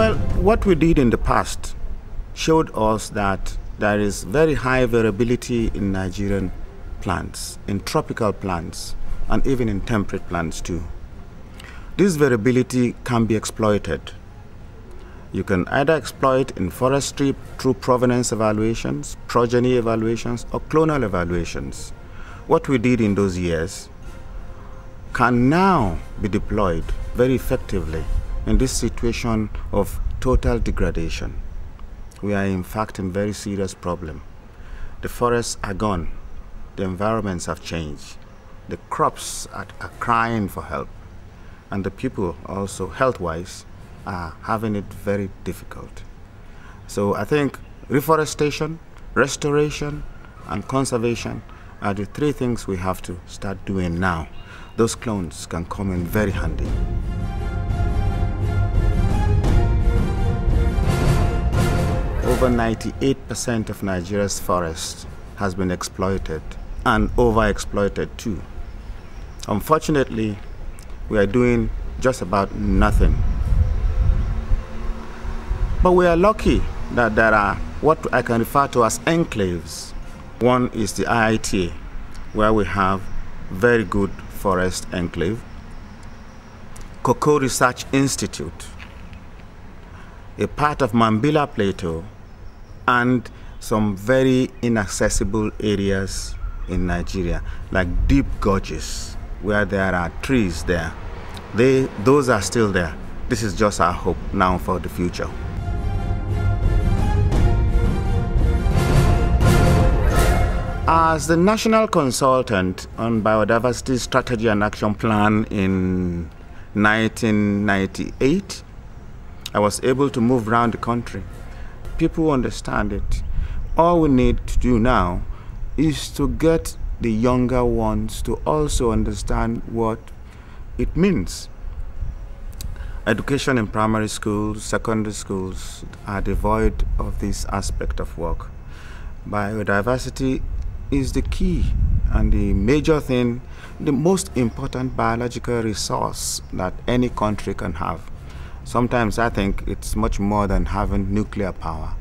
Well, what we did in the past showed us that there is very high variability in Nigerian plants, in tropical plants, and even in temperate plants too. This variability can be exploited. You can either exploit in forestry through provenance evaluations, progeny evaluations, or clonal evaluations. What we did in those years can now be deployed very effectively in this situation of total degradation. We are in fact in very serious problem. The forests are gone. The environments have changed. The crops are crying for help. And the people also, health-wise, are having it very difficult. So I think reforestation, restoration, and conservation are the three things we have to start doing now. Those clones can come in very handy. Over 98% of Nigeria's forest has been exploited and overexploited too. Unfortunately, we are doing just about nothing. But we are lucky that there are what I can refer to as enclaves. One is the IITA, where we have very good forest enclave, Cocoa Research Institute, a part of Mambila Plateau, and some very inaccessible areas in Nigeria, like deep gorges, where there are trees there. Those are still there. This is just our hope now for the future. As the National Consultant on Biodiversity Strategy and Action Plan in 1998, I was able to move around the country. People understand it. All we need to do now is to get the younger ones to also understand what it means. Education in primary schools, secondary schools are devoid of this aspect of work. Biodiversity is the key and the major thing, the most important biological resource that any country can have. Sometimes I think it's much more than having nuclear power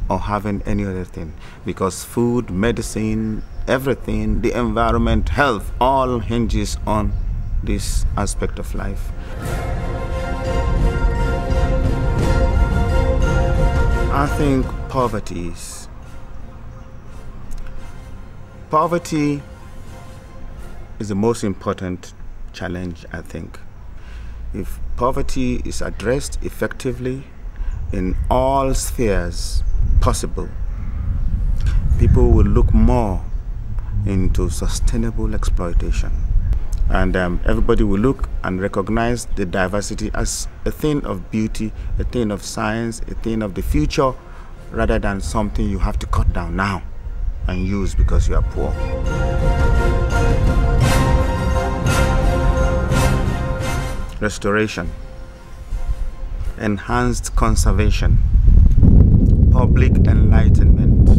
or having any other thing, because food, medicine, everything, the environment, health, all hinges on this aspect of life. I think poverty is the most important challenge, I think. If poverty is addressed effectively in all spheres possible, people will look more into sustainable exploitation. And everybody will look and recognize the diversity as a thing of beauty, a thing of science, a thing of the future, rather than something you have to cut down now and use because you are poor. Restoration, enhanced conservation, public enlightenment,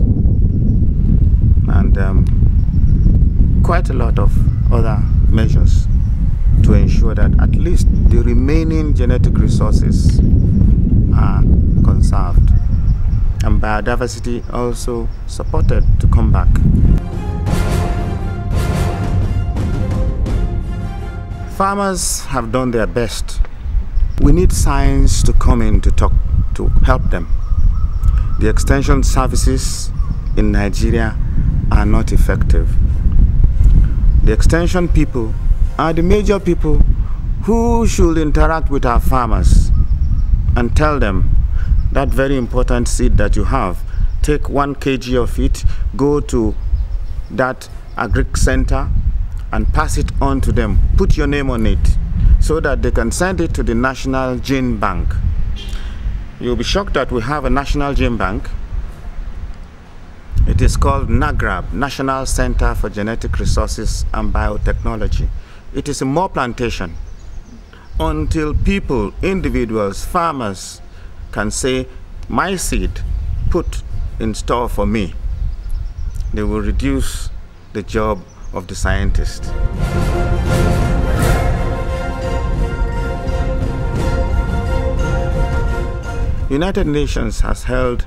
and quite a lot of other measures to ensure that at least the remaining genetic resources are conserved, and biodiversity also supported to come back. Farmers have done their best. We need science to come in to help them. The extension services in Nigeria are not effective. The extension people are the major people who should interact with our farmers and tell them that very important seed that you have, take 1 kg of it, go to that agric center and pass it on to them. Put your name on it so that they can send it to the National Gene Bank. You'll be shocked that we have a National Gene Bank. It is called NAGRAB, National Center for Genetic Resources and Biotechnology. It is a more plantation until people, individuals, farmers can say, my seed put in store for me. They will reduce the job of the scientist. United Nations has held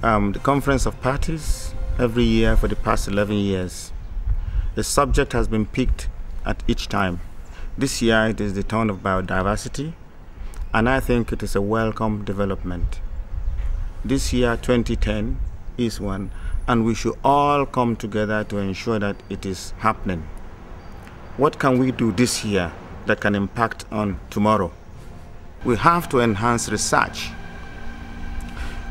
the Conference of Parties every year for the past 11 years. The subject has been picked at each time. This year it is the turn of biodiversity, and I think it is a welcome development. This year, 2010, is one, and we should all come together to ensure that it is happening. What can we do this year that can impact on tomorrow? We have to enhance research.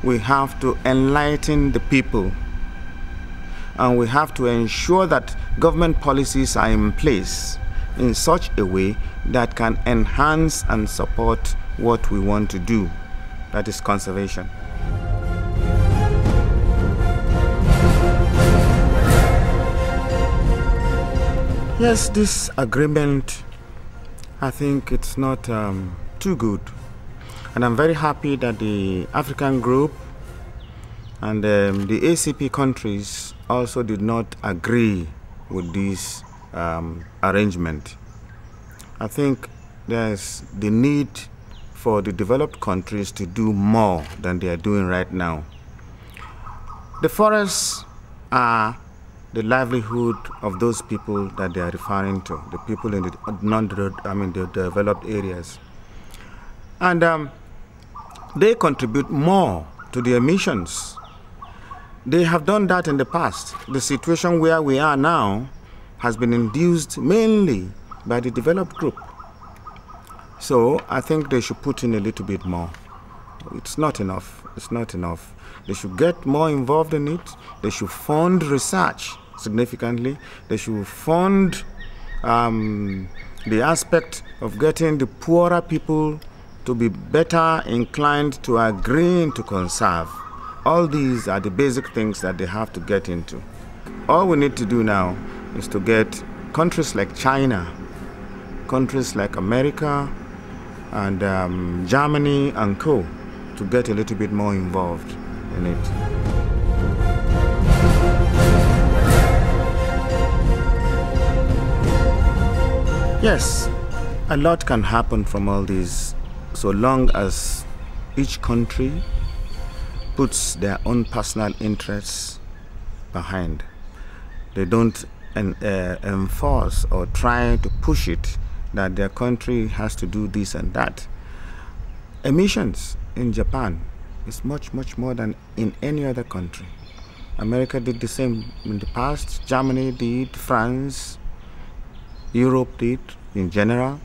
We have to enlighten the people. And we have to ensure that government policies are in place in such a way that can enhance and support what we want to do, that is conservation. Yes, this agreement, I think it's not too good. And I'm very happy that the African group and the ACP countries also did not agree with this arrangement. I think there's the need for the developed countries to do more than they are doing right now. The forests are the livelihood of those people that they are referring to, the people in the developed areas. And they contribute more to the emissions. They have done that in the past. The situation where we are now has been induced mainly by the developed group. So I think they should put in a little bit more. It's not enough. It's not enough. They should get more involved in it. They should fund research significantly. They should fund the aspect of getting the poorer people to be better inclined to agree to conserve. All these are the basic things that they have to get into. All we need to do now is to get countries like China, countries like America, and Germany and co. to get a little bit more involved in it. Yes, a lot can happen from all these, so long as each country puts their own personal interests behind. They don't enforce or try to push it that their country has to do this and that. Emissions in Japan is much, much more than in any other country. America did the same in the past. Germany did, France, Europe did in general.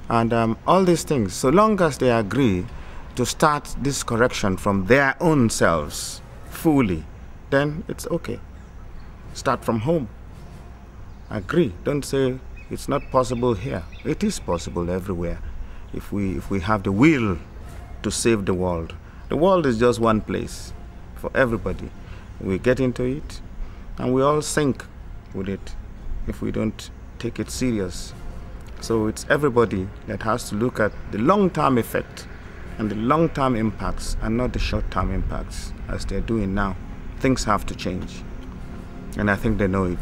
And all these things, so long as they agree to start this correction from their own selves fully, then it's okay. Start from home. Agree. Don't say it's not possible here. It is possible everywhere if we have the will to save the world. The world is just one place for everybody. We get into it and we all sink with it if we don't take it serious. So it's everybody that has to look at the long-term effect and the long-term impacts and not the short-term impacts as they're doing now. Things have to change. And I think they know it.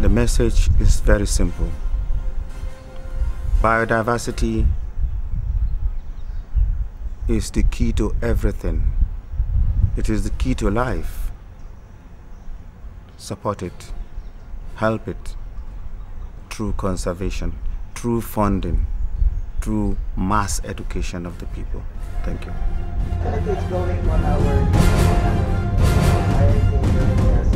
The message is very simple. Biodiversity is the key to everything. It is the key to life. Support it, help it through conservation, through funding, through mass education of the people. Thank you. It's going on our IITA.